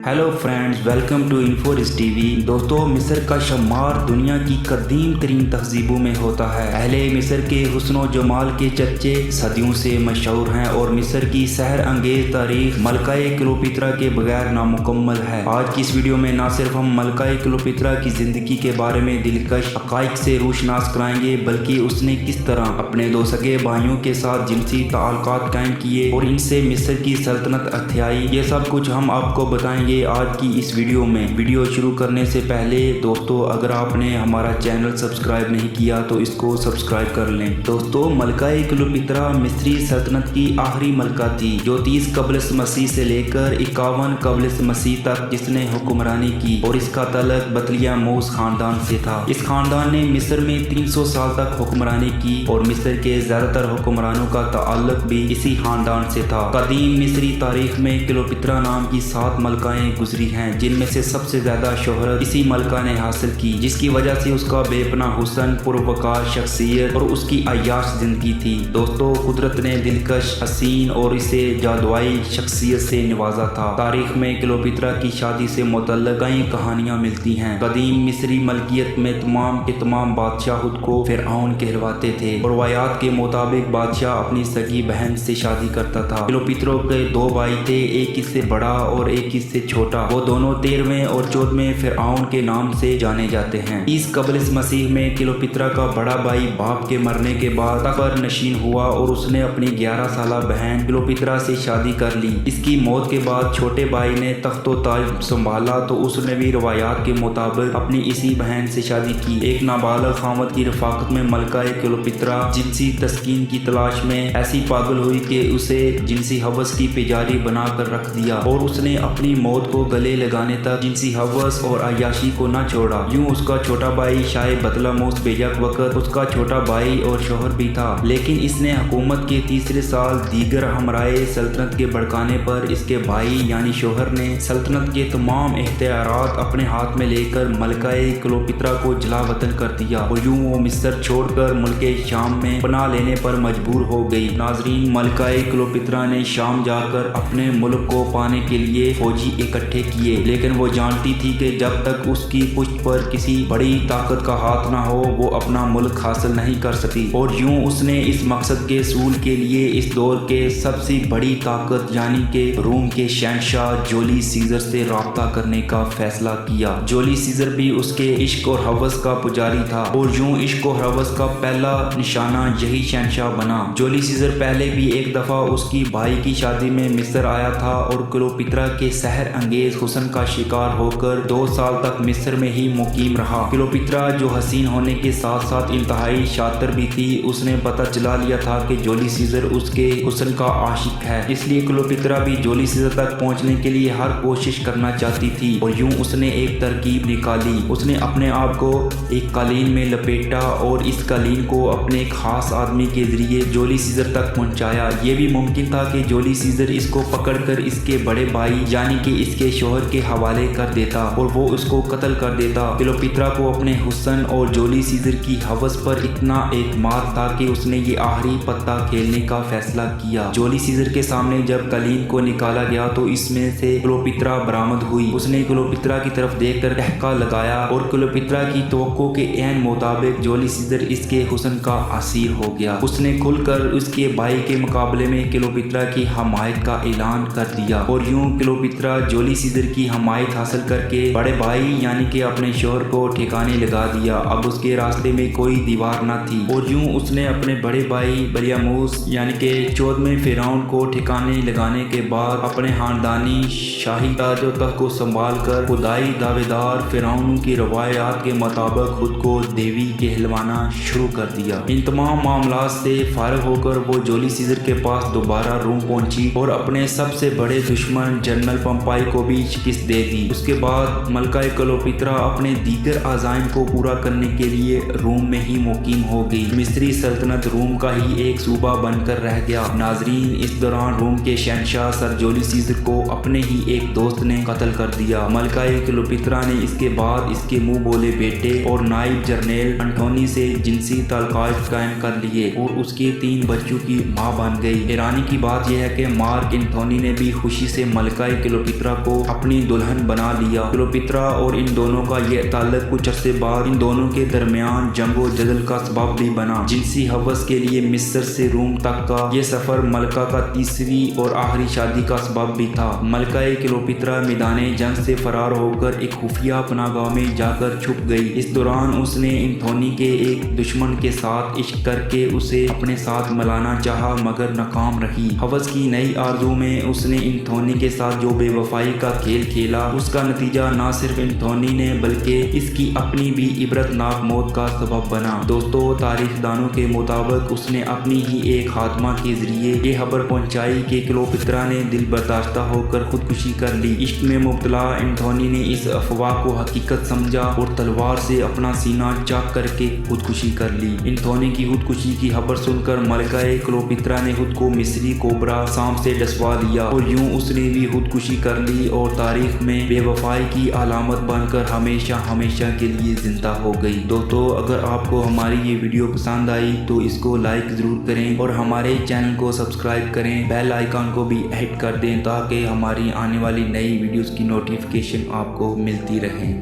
Hello friends, welcome to Inforis TV. दोस्तों, मिस्र का शुमार दुनिया की कदीम तरीन तहजीबों में होता है। अहले मिस्र के हुस्न जमाल के चर्चे सदियों से मशहूर हैं और मिस्र की सहर अंगेज तारीख मलकाए क्लियोपेत्रा के बगैर नामुकम्मल है। आज की इस वीडियो में न सिर्फ हम मलकाए क्लियोपेत्रा की जिंदगी के बारे में दिलकश हक़ाइक़ से रोशनास कराएंगे, बल्कि उसने किस तरह अपने दो सगे भाइयों के साथ जिनसी ताल्लुकात कायम किए और इनसे मिस्र की सल्तनत हथियाई। ये सब कुछ हम आपको बताएंगे आज की इस वीडियो में। वीडियो शुरू करने से पहले दोस्तों, अगर आपने हमारा चैनल सब्सक्राइब नहीं किया तो इसको सब्सक्राइब कर लें। दोस्तों, मलकाए क्लियोपेत्रा मिस्री सल्तनत की आखिरी मलका थी जो 30 कबल मसीह से लेकर 51 कबल मसीह तक जिसने हुक्मरानी की और इसका तल्लुक बतलियामोस खानदान से था। इस खानदान ने मिस्र में 300 साल तक हुक्मरानी की और मिस्र के ज्यादातर हुक्मरानों का ताल्लुक भी इसी खानदान से था। कदीम मिस्री तारीख में क्लियोपेत्रा नाम की 7 मलकाएं गुजरी हैं, जिनमें से सबसे ज्यादा शोहरत इसी मलका ने हासिल की, जिसकी वजह से उसका बेपना हुस्न, पुरवकार शख्सियत और उसकी अय्याश जिंदगी थी। दोस्तों, कुदरत ने दिलकश, हसीन और इसे जादुई शख्सियत से नवाजा था। तारीख में क्लियोपेत्रा की शादी से मुतल्लिक़ कई कहानियां मिलती हैं। कदीम मिस्री मलकियत में तमाम के तमाम बादशाह खुद को फिरऔन कहलवाते थे और रवायात के मुताबिक बादशाह अपनी सगी बहन से शादी करता था। क्लियोपेत्रा के 2 भाई थे, एक इससे बड़ा और एक इससे छोटा। वो दोनों 13वें और 14वें फिरऔन के नाम से जाने जाते हैं। 30 कबल मसीह में क्लियोपेत्रा का बड़ा भाई बाप के मरने के बाद तख्त पर नशीन हुआ और उसने अपनी 11 साला बहन क्लियोपेत्रा से शादी कर ली। इसकी मौत के बाद छोटे भाई ने तख्तो ताज संभाला तो उसने भी रवायात के मुताबिक अपनी इसी बहन से शादी की। एक नाबालिग खामद की रफाकत में मलकाए क्लियोपेत्रा जिनसी तस्कीन की तलाश में ऐसी पागल हुई कि उसे जिनसी हवस की पुजारी बनाकर रख दिया और उसने अपनी मौत को गले लगाने तक जिनसी हवस और अय्याशी को न छोड़ा। यूं उसका छोटा भाई शायद बतलमोस बेजक वक्त उसका छोटा भाई और शोहर भी था, लेकिन इसने हुकूमत के तीसरे साल दीगर हमराए सल्तनत के भड़काने पर इसके भाई यानी शोहर ने सल्तनत के तमाम इख्तियारात अपने हाथ में लेकर मलकाए क्लियोपेत्रा को जला वतन कर दिया और यूं वो मिस्र छोड़कर मुल्के शाम में पनाह लेने पर मजबूर हो गई। नाजरीन, मलकाए क्लियोपेत्रा ने शाम जाकर अपने मुल्क को पाने के लिए फौजी इकट्ठे किए, लेकिन वो जानती थी कि जब तक उसकी पुश्त पर किसी बड़ी ताकत का हाथ ना हो वो अपना मुल्क हासिल नहीं कर सकती। और यूं उसने इस मकसद के सूल के लिए इस दौर के सबसे बड़ी ताकत यानी कि रोम के शहंशाह जूलियस सीजर से राब्ता करने का फैसला किया। जूलियस सीजर भी उसके इश्क और हवस का पुजारी था और यूं इश्क और हवस का पहला निशाना यही शहंशाह बना। जूलियस सीजर पहले भी एक दफा उसकी भाई की शादी में मिस्र आया था और क्लियोपेत्रा के सहर अंगेज हुस्न का शिकार होकर 2 साल तक मिस्र में ही मुकीम रहा। क्लियोपेत्रा जो हसीन होने के साथ साथ इंतहाई शातिर भी थी, उसने पता चला लिया था कि जूलियस सीजर उसके हुस्न का आशिक है, इसलिए क्लियोपेत्रा भी जूलियस सीजर तक पहुंचने के लिए हर कोशिश करना चाहती थी। और यूं उसने एक तरकीब निकाली। उसने अपने आप को एक कालीन में लपेटा और इस कालीन को अपने खास आदमी के जरिए जूलियस सीजर तक पहुंचाया। ये भी मुमकिन था कि जूलियस सीजर इसको पकड़कर इसके बड़े भाई यानी कि इसके शोहर के हवाले कर देता और वो उसको कत्ल कर देता। क्लियोपेत्रा को अपने हुस्न और जूलियस सीजर की हवस पर इतना एतमाद था कि उसने ये आखिरी पत्ता खेलने का फैसला किया। जूलियस सीजर के सामने जब कलीन को निकाला गया तो इसमें से क्लियोपेत्रा बरामद हुई। उसने क्लियोपेत्रा की तरफ देखकर ठहका लगाया और क्लियोपेत्रा की तवक्को के ऐन मुताबिक जूलियस सीजर इसके हुस्न का असीर हो गया। उसने खुलकर उसके भाई के मुकाबले में क्लियोपेत्रा की हमायत का ऐलान कर दिया और यूं क्लियोपेत्रा जूलियस सीजर की हमायत हासिल करके बड़े भाई यानी कि अपने शोहर को ठिकाने लगा दिया। अब उसके रास्ते में कोई दीवार न थी और यूं उसने अपने बड़े भाई बतलियामोस यानी कि 14वें फिरौन को ठिकाने लगाने के बाद अपने खानदानी शाही ताज व तख्त को संभाल कर खुदाई दावेदार फिरौनों की रवायात के मुताबिक खुद को देवी कहलवाना शुरू कर दिया। इन तमाम मामलात से फारिग होकर वो जूलियस सीजर के पास दोबारा रोम पहुंची और अपने सबसे बड़े दुश्मन जनरल पंपाई को भी शिकस्त दे दी। उसके बाद मलकाए क्लियोपेत्रा अपने दीगर अज़ाइम को पूरा करने के लिए रोम में ही मुकीम हो गई। मिस्री सल्तनत रोम का ही एक सूबा बनकर रह गया। नाजरीन, इस दौरान रोम के शहंशाह सर जूलियस सीजर को अपने ही एक दोस्त ने कत्ल कर दिया। मलकाए क्लियोपेत्रा ने इसके बाद इसके मुंह बोले बेटे और नाइब जर्नैल एंटोनी से जिनसी ताल्लुकात कायम कर लिए और उसके 3 बच्चों की माँ बन गई। हैरानी की बात यह है कि मार्क एंटोनी ने भी खुशी से मलकाए क्लियोपेत्रा کلیوپترا کو اپنی دلہن بنا لیا۔ کلیوپترا اور ان دونوں کا یہ تعلق کچھ عرصے بعد ان دونوں کے درمیان جنگ و جدل کا سبب بھی بنا۔ جنسی ہوس کے لیے مصر سے روم تک کا یہ سفر ملکہ کا تیسری اور آخری شادی کا سبب بھی تھا۔ ملکہ کلیوپترا میدان جنگ سے فرار ہو کر ایک خفیہ پناہ گاہ میں جا کر چھپ گئی۔ اس دوران اس نے انتھونی کے ایک دشمن کے ساتھ عشق کر کے اسے اپنے ساتھ ملانا چاہا مگر ناکام رہی۔ ہوس کی نئی آرزو میں اس نے انتھونی کے ساتھ جو بے وفائی کا کھیل کھیلا، اس کا نتیجہ نہ صرف انتھونی نے بلکہ اس کی اپنی بھی عبرت ناک موت کا سبب بنا۔ دوستو، تاریخ دانوں کے مطابق اس نے اپنی ہی ایک خادمہ کے ذریعے یہ خبر پہنچائی کہ کلیوپترا نے دل برداشتہ ہو کر خودکشی کر لی۔ عشق میں مبتلا انتھونی نے اس افواہ کو حقیقت سمجھا اور تلوار سے اپنا سینہ چاک کر کے خودکشی کر لی۔ انتھونی کی خودکشی کی خبر سن کر ملکہ کلیوپترا نے خود کو مصری کوبرا سانپ سے ڈسوا لیا اور یوں اس نے بھی خودکشی کر لی اور تاریخ میں بے وفائی کی علامت بن کر ہمیشہ ہمیشہ کے لیے زندہ ہو گئی۔ دوستو، اگر آپ کو ہماری یہ ویڈیو پسند آئی تو اس کو لائک ضرور کریں اور ہمارے چینل کو سبسکرائب کریں، بیل آئیکن کو بھی ہٹ کر دیں تاکہ ہماری آنے والی نئی ویڈیوز کی نوٹیفیکیشن آپ کو ملتی رہیں۔